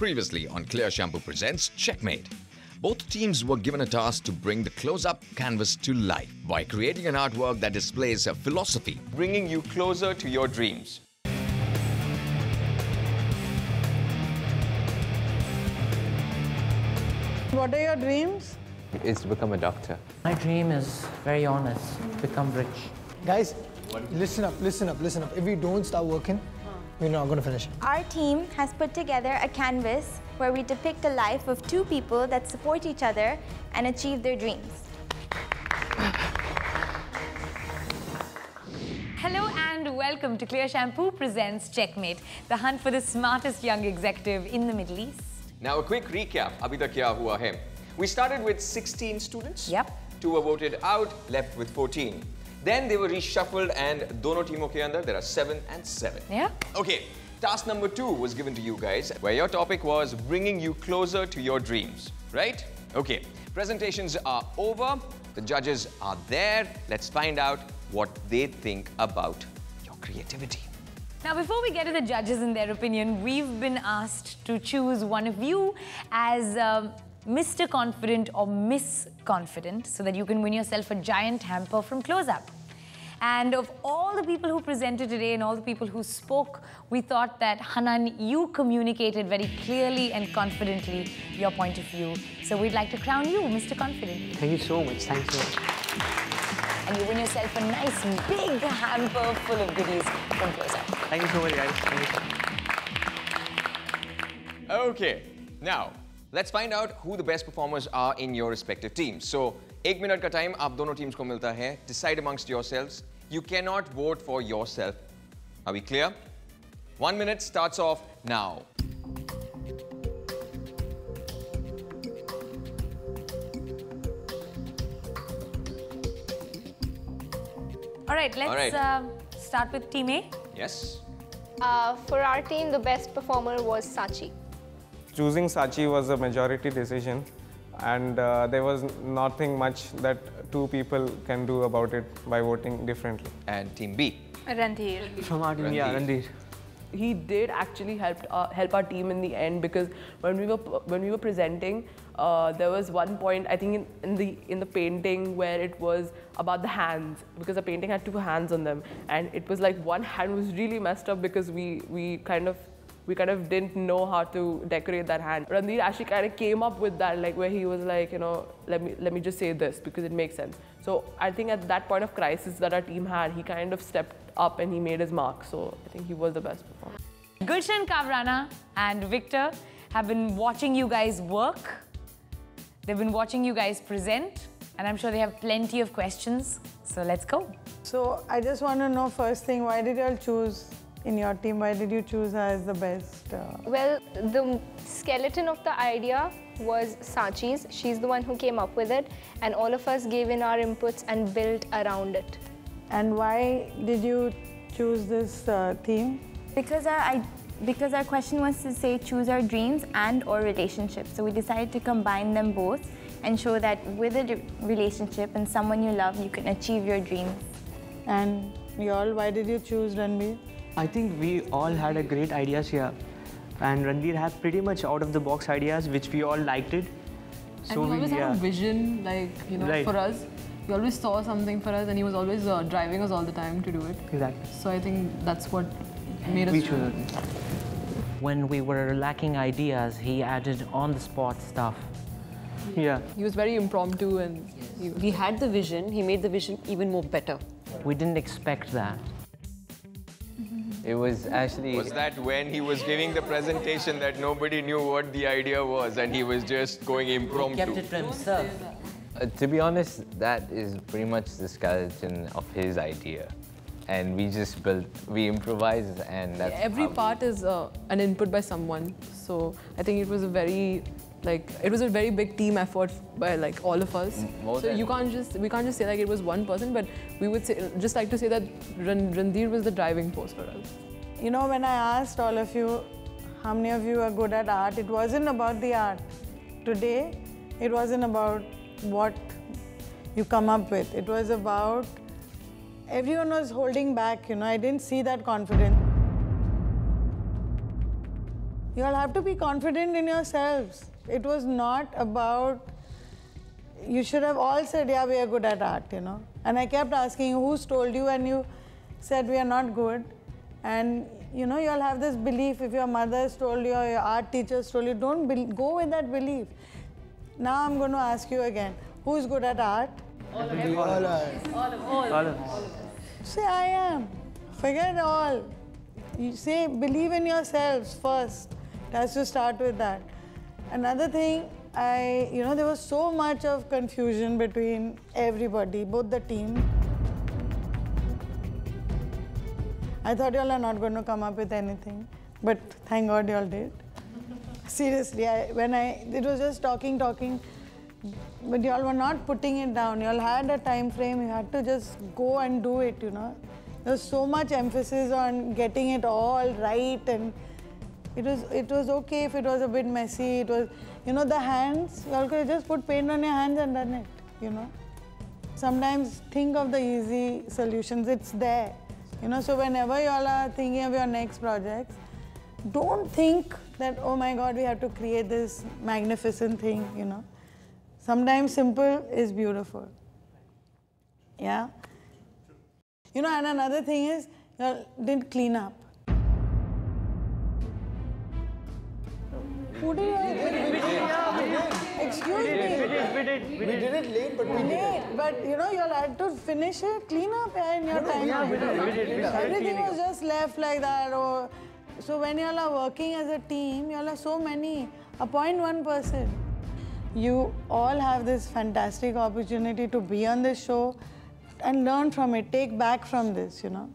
Previously on Clear Shampoo presents Checkmate. Both teams were given a task to bring the close-up canvas to life by creating an artwork that displays a philosophy, bringing you closer to your dreams. What are your dreams? Is to become a doctor. My dream is very honest, become rich. Guys, listen up. If we don't start working, we're not going to finish it. Our team has put together a canvas where we depict a life of two people that support each other and achieve their dreams. Hello and welcome to Clear Shampoo presents Checkmate, the hunt for the smartest young executive in the Middle East. Now a quick recap, abhi tak kya hua hai. We started with 16 students. Yep. 2 were voted out, left with 14. Then they were reshuffled and dono teamon ke andar there are 7 and 7. Yeah. Okay, task number 2 was given to you guys, where your topic was bringing you closer to your dreams, right? Okay, presentations are over, the judges are there. Let's find out what they think about your creativity. Now, before we get to the judges and their opinion, we've been asked to choose one of you as Mr. Confident or Miss Confident so that you can win yourself a giant hamper from Close Up. And of all the people who presented today and all the people who spoke, we thought that, Hanan, you communicated very clearly and confidently your point of view. So we'd like to crown you Mr. Confident. Thank you so much. Thanks so much. And you win yourself a nice big hamper full of goodies from Close Up. Thank you so much, guys. Thank you. Okay, now let's find out who the best performers are in your respective teams. So, 1 minute ka time aap dono teams ko milta hai. Decide amongst yourselves. You cannot vote for yourself. Are we clear? 1 minute starts off now. All right, let's start with Team A. Yes. For our team, the best performer was Sachi. Choosing Sachi was a majority decision, and there was nothing much that two people can do about it by voting differently. And Team B. Randhir. From our team, yeah, Randhir. He did actually help our team in the end, because when we were presenting, there was one point I think in the painting where it was about the hands, because the painting had 2 hands on them, and it was like one hand was really messed up because we kind of didn't know how to decorate that hand. Randhir actually kind of came up with that, like where he was like, you know, let me just say this because it makes sense. So I think at that point of crisis that our team had, he kind of stepped up and he made his mark. So I think he was the best performer. Gulshan Kavrana and Victor have been watching you guys work. They've been watching you guys present, and I'm sure they have plenty of questions. So let's go. So I just want to know first thing, why did you all choose in your team? Why did you choose her as the best? Well, the skeleton of the idea was Sachi's. She's the one who came up with it, and all of us gave in our inputs and built around it. And why did you choose this theme? Because our question was to say choose our dreams and or relationships. So we decided to combine them both and show that with a relationship and someone you love, you can achieve your dreams. And you all, why did you choose Ranbir? I think we all had a great ideas here, and Randhir had pretty much out-of-the-box ideas, which we all liked it. So and he always had a vision, like, you know, for us. He always saw something for us, and he was always driving us all the time to do it. Exactly. So I think that's what made us choose it. When we were lacking ideas, he added on-the-spot stuff. Yeah. He was very impromptu, and he had the vision. He made the vision even more better. We didn't expect that. It was actually... Was that when he was giving the presentation that nobody knew what the idea was and he was just going impromptu? He kept it to himself. To be honest, that is pretty much the skeleton of his idea. And we just we improvised, and that's every part is an input by someone. So I think it was a very big team effort by like all of us. So we can't just say like it was one person, but we would just like to say that Randhir was the driving force for us. You know, when I asked all of you how many of you are good at art, it wasn't about the art. Today, it wasn't about what you come up with. It was about everyone was holding back, you know. I didn't see that confidence. You all have to be confident in yourselves. It was not about, you should have all said, yeah, we are good at art, you know. And I kept asking, who's told you? And you said, we are not good. And you know, you all have this belief, if your mother's told you or your art teacher's told you, don't go with that belief. Now I'm going to ask you again, who's good at art? All of us. Say, I am. Forget all. You say, believe in yourselves first. It has to start with that. Another thing, there was so much of confusion between everybody, both the team. I thought y'all are not going to come up with anything, but thank God y'all did. Seriously, it was just talking, but y'all were not putting it down. Y'all had a time frame, you had to just go and do it, you know. There was so much emphasis on getting it all right, and it was okay if it was a bit messy. It was, you know, the hands, y'all could have just put paint on your hands and done it, you know. Sometimes think of the easy solutions, it's there. You know, so whenever y'all are thinking of your next projects, don't think that, oh my God, we have to create this magnificent thing, you know. Sometimes simple is beautiful. Yeah? You know, and another thing is, y'all didn't clean up. Who did Excuse me. We did it late, but we did it. But you know, y'all had to finish it, clean up in your time. Yeah, we did. Everything was just left like that. So when y'all are working as a team, y'all are so many. Appoint one person. You all have this fantastic opportunity to be on this show and learn from it, take back from this, you know.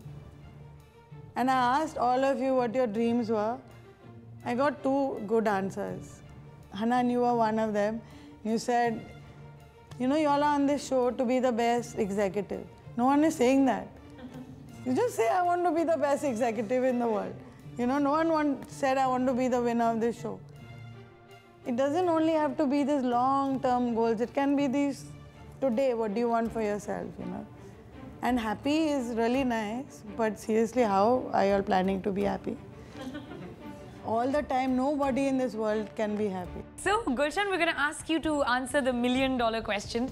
And I asked all of you what your dreams were. I got 2 good answers. Hanan, you were one of them. You said, you know, you all are on this show to be the best executive. No one is saying that. You just say, I want to be the best executive in the world. You know, no one said, I want to be the winner of this show. It doesn't only have to be these long-term goals. It can be these, today, what do you want for yourself, you know? And happy is really nice, but seriously, how are you all planning to be happy? All the time, nobody in this world can be happy. So, Gulshan, we're going to ask you to answer the million-dollar question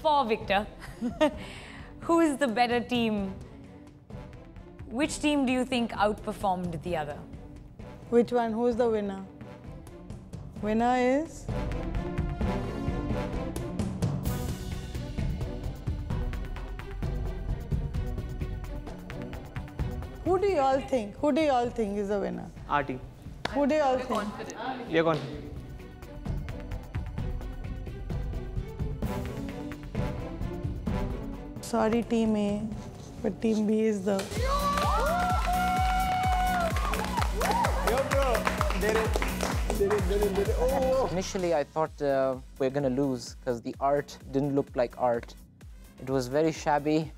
for Victor. Who is the better team? Which team do you think outperformed the other? Which one? Who's the winner? Winner is... Who do you all think? Who do you all think is the winner? Our team. Who do you all think? We are confident. Sorry, Team A, but Team B is the... Initially, I thought we're going to lose because the art didn't look like art. It was very shabby,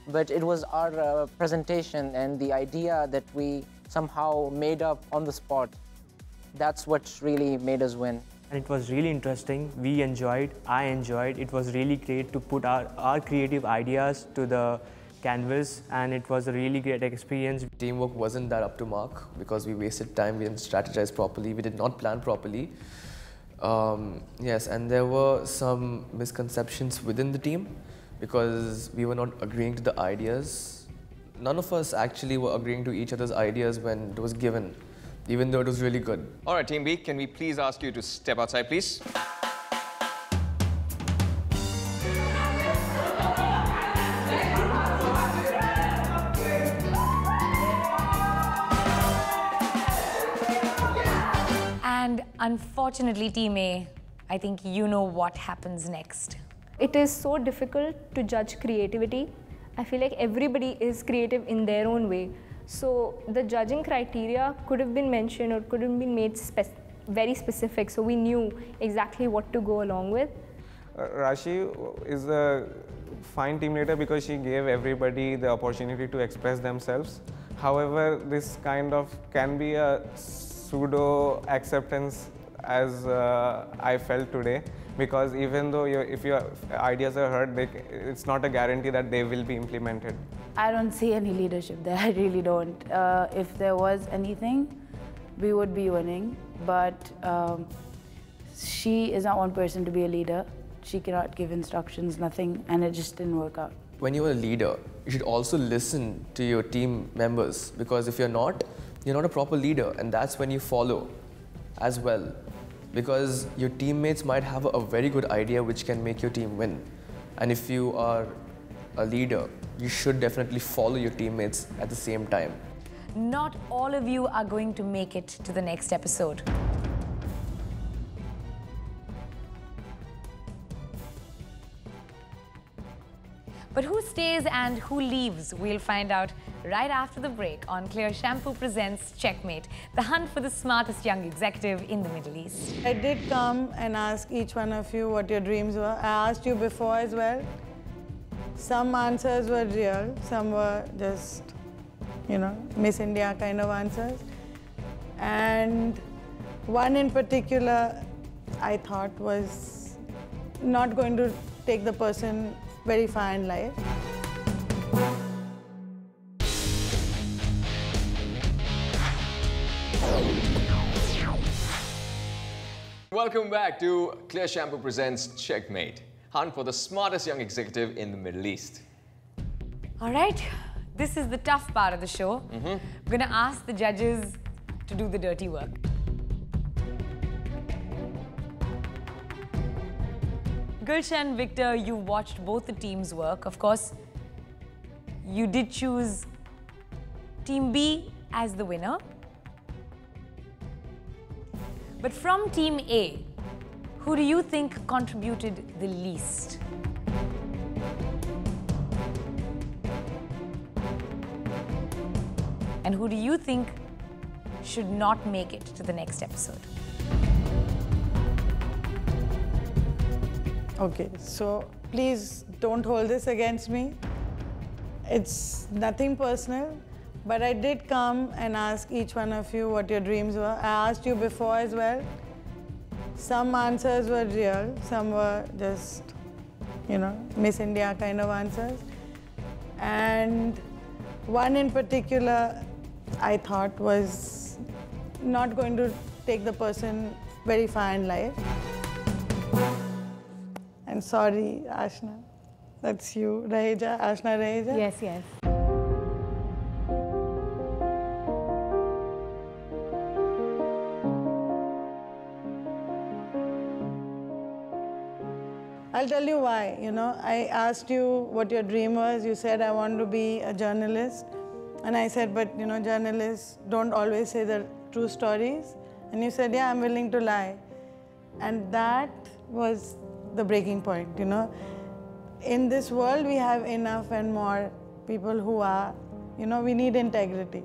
but it was our presentation and the idea that we somehow made up on the spot. That's what really made us win. And it was really interesting. We enjoyed, I enjoyed. It was really great to put our creative ideas to the canvas, and it was a really great experience. Teamwork wasn't that up to mark because we wasted time, we didn't strategize properly, we did not plan properly. Yes, and there were some misconceptions within the team because we were not agreeing to the ideas. None of us actually were agreeing to each other's ideas when it was given, even though it was really good. All right, Team B, can we please ask you to step outside, please? And unfortunately, Team A, I think you know what happens next. It is so difficult to judge creativity. I feel like everybody is creative in their own way. So the judging criteria could have been mentioned or could have been made very specific, so we knew exactly what to go along with. Rashi is a fine team leader because she gave everybody the opportunity to express themselves. However, this kind of can be a pseudo acceptance as I felt today, because even though if your ideas are heard, it's not a guarantee that they will be implemented. I don't see any leadership there, I really don't. If there was anything, we would be winning. But she is not one person to be a leader. She cannot give instructions, nothing, and it just didn't work out. When you're a leader, you should also listen to your team members, because if you're not a proper leader, and that's when you follow as well. Because your teammates might have a very good idea which can make your team win. And if you are a leader, you should definitely follow your teammates at the same time. Not all of you are going to make it to the next episode. But who stays and who leaves, we'll find out right after the break on Clear Shampoo presents Checkmate, the hunt for the smartest young executive in the Middle East. I did come and ask each one of you what your dreams were. I asked you before as well. Some answers were real, some were just, Miss India kind of answers. And one in particular, I thought was not going to take the person very far in life. Welcome back to Clear Shampoo presents Checkmate, hunt for the smartest young executive in the Middle East. All right, this is the tough part of the show. I'm going to ask the judges to do the dirty work. Gulshan, Victor, you watched both the teams work. Of course, you did choose Team B as the winner. But from Team A, who do you think contributed the least? And who do you think should not make it to the next episode? Okay, so please don't hold this against me. It's nothing personal, but I did come and ask each one of you what your dreams were. I asked you before as well. Some answers were real, some were just, Miss India kind of answers. And one in particular, I thought was not going to take the person very far in life. And sorry, Ashna, that's you, Raheja, Ashna Raheja. Yes, yes. I'll tell you why, I asked you what your dream was. You said, I want to be a journalist. And I said, but journalists don't always say the true stories. And you said, yeah, I'm willing to lie. And that was the breaking point, In this world, we have enough and more people who are, we need integrity.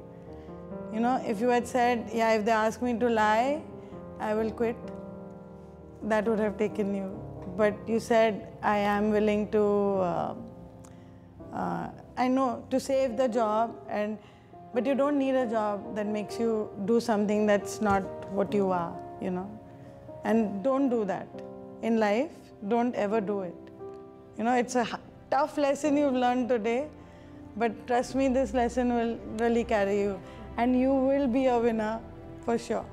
If you had said, yeah, if they ask me to lie, I will quit, that would have taken you. But you said, I am willing to, I know, to save the job, but you don't need a job that makes you do something that's not what you are, And don't do that. In life, don't ever do it. It's a tough lesson you've learned today, but trust me, this lesson will really carry you, and you will be a winner for sure.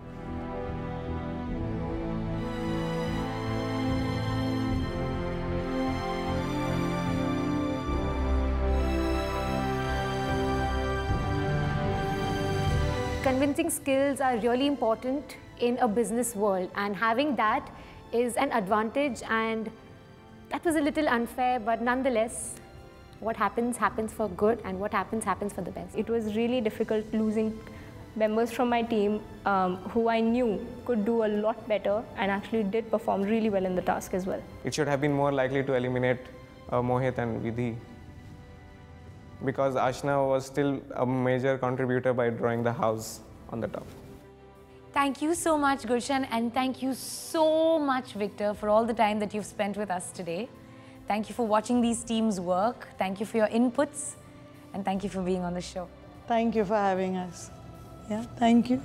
Convincing skills are really important in a business world, and having that is an advantage, and that was a little unfair, but nonetheless, what happens, happens for good, and what happens, happens for the best. It was really difficult losing members from my team who I knew could do a lot better and actually did perform really well in the task as well. It should have been more likely to eliminate Mohit and Vidhi, because Ashna was still a major contributor by drawing the house on the top. Thank you so much, Gulshan, and thank you so much, Victor, for all the time that you've spent with us today. Thank you for watching these teams work. Thank you for your inputs, and thank you for being on the show. Thank you for having us. Yeah, thank you.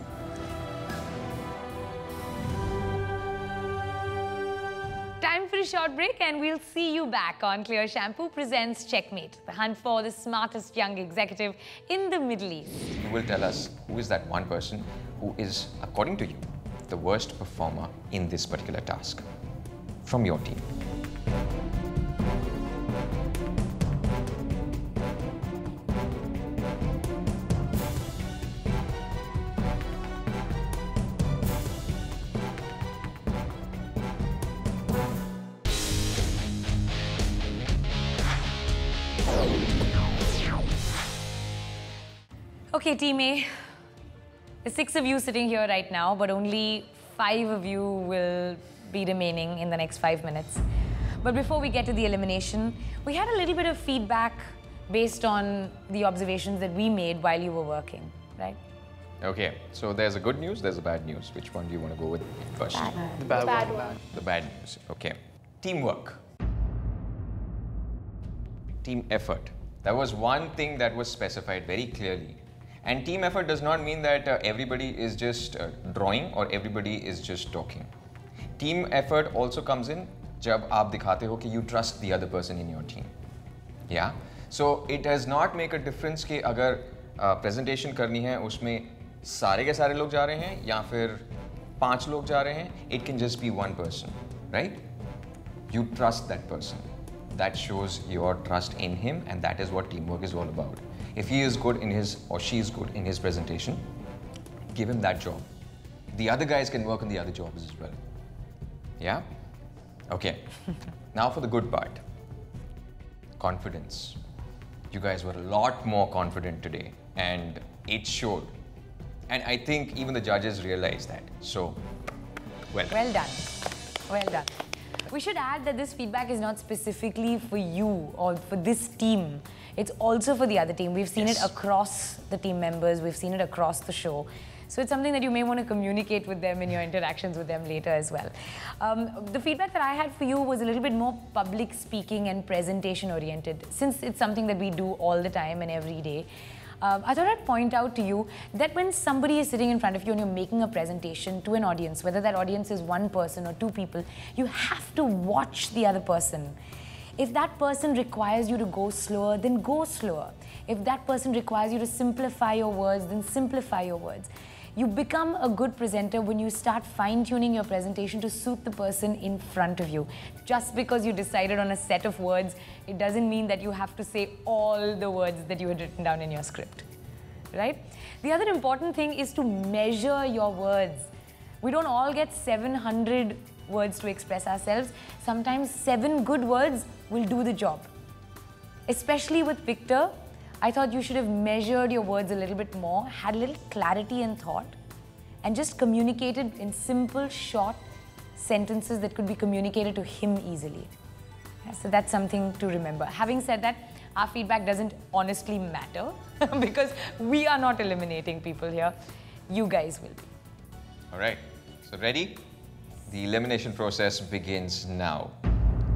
Time for a short break and we'll see you back on Clear Shampoo presents Checkmate, the hunt for the smartest young executive in the Middle East. You will tell us who is that one person who is, according to you, the worst performer in this particular task from your team. Okay, Team A, there's 6 of you sitting here right now, but only 5 of you will be remaining in the next 5 minutes. But before we get to the elimination, we had a little bit of feedback based on the observations that we made while you were working, right? Okay, so there's a good news, there's a bad news. Which one do you want to go with first? The bad one. The bad news, okay. Teamwork. Team effort. That was one thing that was specified very clearly. And team effort does not mean that everybody is just drawing or everybody is just talking. Team effort also comes in जब आप दिखाते हो कि you trust the other person in your team. Yeah? So it does not make a difference कि अगर presentation करनी है उसमें सारे के सारे लोग जा रहे हैं या फिर 5 लोग जा रहे हैं. It can just be one person, right? You trust that person. That shows your trust in him, and that is what teamwork is all about. If he is good in his or she is good in his presentation, give him that job. The other guys can work on the other jobs as well. Yeah? Okay. Now for the good part. Confidence. You guys were a lot more confident today, and it showed. And I think even the judges realized that. So, well done. Well done. Well done. We should add that this feedback is not specifically for you or for this team. It's also for the other team. We've seen it across the team members. We've seen it across the show. So it's something that you may want to communicate with them in your interactions with them later as well. The feedback that I had for you was a little bit more public speaking and presentation oriented. Since it's something that we do all the time and every day, I thought I'd point out to you that when somebody is sitting in front of you and you're making a presentation to an audience, whether that audience is 1 person or 2 people, you have to watch the other person. If that person requires you to go slower, then go slower. If that person requires you to simplify your words, then simplify your words. You become a good presenter when you start fine-tuning your presentation to suit the person in front of you. Just because you decided on a set of words, it doesn't mean that you have to say all the words that you had written down in your script, right? The other important thing is to measure your words. We don't all get 700 words to express ourselves. Sometimes 7 good words will do the job. Especially with Victor, I thought you should have measured your words a little bit more, had a little clarity and thought, and just communicated in simple, short sentences that could be communicated to him easily. Yeah, so that's something to remember. Having said that, our feedback doesn't honestly matter because we are not eliminating people here. You guys will be. All right. So ready? The elimination process begins now.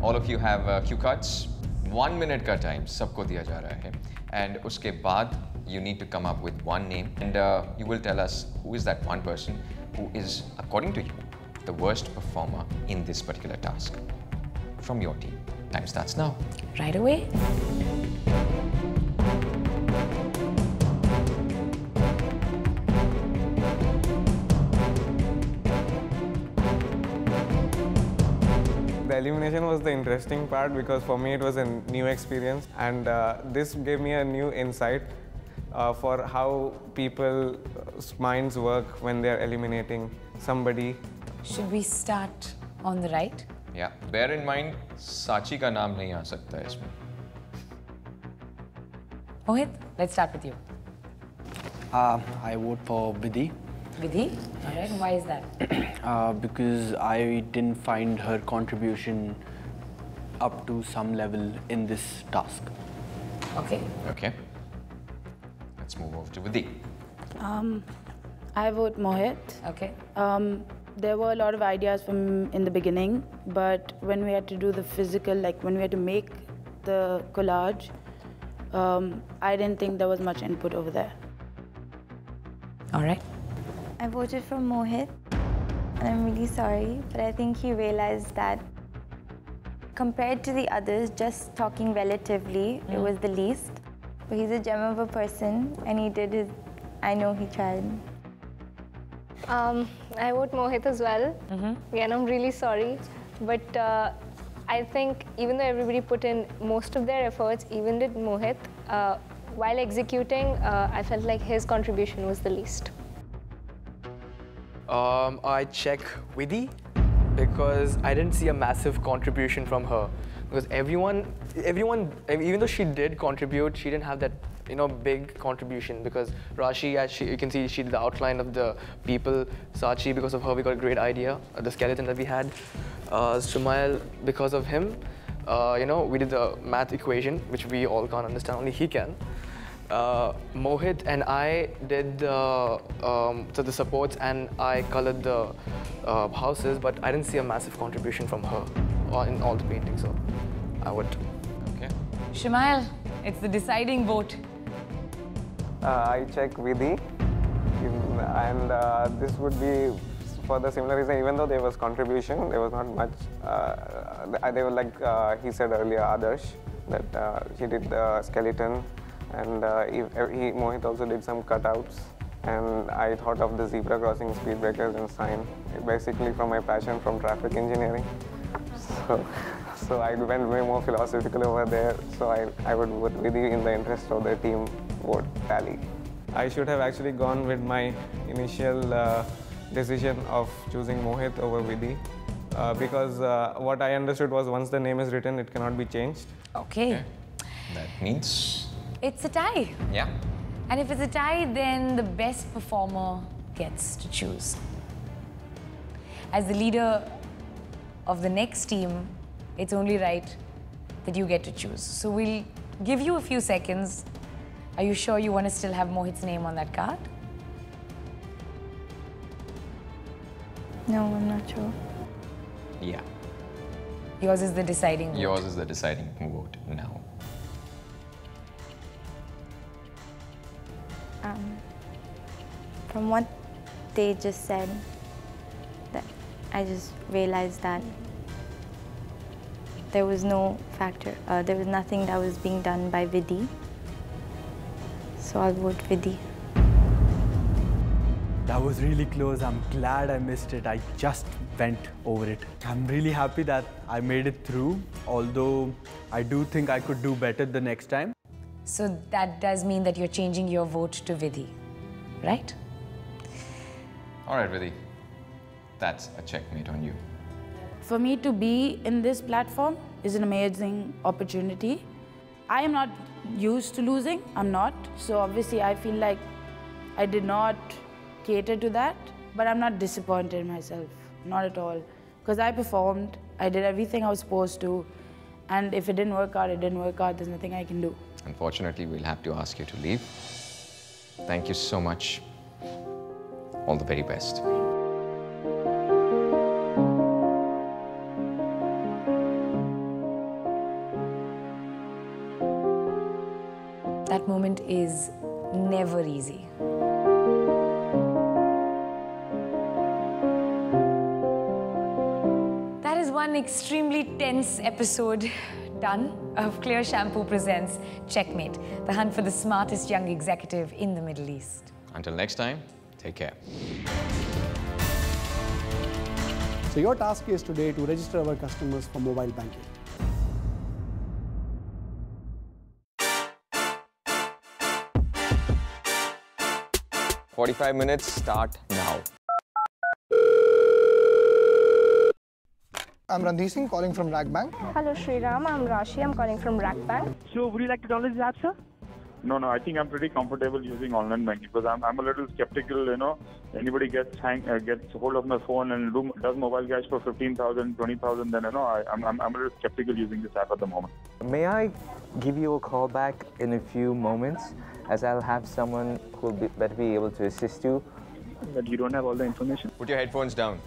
All of you have cue cards. 1 minute का time सबको दिया जा रहा है. And उसके बाद you need to come up with one name and you will tell us who is that one person who is, according to you, the worst performer in this particular task from your team. Time starts now. Right away. The elimination was the interesting part because for me it was a new experience, and this gave me a new insight for how people's minds work when they're eliminating somebody. Should we start on the right? Yeah. Bear in mind, Sachi का नाम नहीं आ सकता है इसमें. Mohit, let's start with you. I vote for Vidhi. Vidhi? All right. Why is that? Because I didn't find her contribution up to some level in this task. Okay. Okay. Let's move over to Vidhi. I vote Mohit. Okay. There were a lot of ideas from in the beginning, but when we had to do the physical, like when we had to make the collage, I didn't think there was much input over there. All right. I voted for Mohit, and I'm really sorry, but I think he realized that compared to the others, just talking relatively, it was the least. But he's a gem of a person, and he did his, I know he tried. I vote Mohit as well. Again, I'm really sorry. But I think even though everybody put in most of their efforts, even did Mohit, while executing, I felt like his contribution was the least. I check Vidhi because I didn't see a massive contribution from her. Because everyone, even though she did contribute, she didn't have that, big contribution. Because Rashi, as you can see, she did the outline of the people. Sachi, because of her, we got a great idea, the skeleton that we had. Sumail, because of him, we did the math equation, which we all can't understand, only he can. Mohit and I did the supports, and I colored the houses, but I didn't see a massive contribution from her in all the paintings, so I would. Okay. Shimail, it's the deciding vote. I check Vidhi, and this would be for the similar reason. Even though there was contribution, there was not much. They were like he said earlier, Adarsh, that he did the skeleton, and Mohit also did some cutouts. And I thought of the zebra crossing, speed breakers, and sign, basically from my passion from traffic engineering. So I went way more philosophical over there. So I would vote Vidhi in the interest of the team vote tally. I should have actually gone with my initial decision of choosing Mohit over Vidhi because what I understood was once the name is written, it cannot be changed. Okay. That means? It's a tie. Yeah. And if it's a tie, then the best performer gets to choose. As the leader of the next team, it's only right that you get to choose. So we'll give you a few seconds. Are you sure you want to still have Mohit's name on that card? No, I'm not sure. Yeah. Yours is the deciding vote. Yours is the deciding vote now. From what they just said, that I just realized that there was no factor, there was nothing that was being done by Vidhi. So I'll vote Vidhi. That was really close. I'm glad I missed it. I just went over it. I'm really happy that I made it through, although I do think I could do better the next time. So that does mean that you're changing your vote to Vidhi, right? All right, Vidhi. That's a checkmate on you. For me to be in this platform is an amazing opportunity. I am not used to losing, I'm not. So obviously I feel like I did not cater to that, but I'm not disappointed in myself, not at all. Because I performed, I did everything I was supposed to, and if it didn't work out, it didn't work out, there's nothing I can do. Unfortunately, we'll have to ask you to leave. Thank you so much. All the very best. That moment is never easy. That is one extremely tense episode done of Clear Shampoo presents Checkmate, the hunt for the smartest young executive in the Middle East. Until next time, take care. So your task is today to register our customers for mobile banking. "45 minutes start now." I'm Randhir Singh calling from Rack Bank. Hello Sriram, I'm Rashi, I'm calling from Rack Bank. So would you like to download this app, sir? No, I think I'm pretty comfortable using online banking because I'm a little skeptical, anybody gets hold of my phone and does mobile cash for 15,000, 20,000, then, I'm a little skeptical using this app at the moment. May I give you a call back in a few moments, as I'll have someone who will better be able to assist you? But you don't have all the information. Put your headphones down.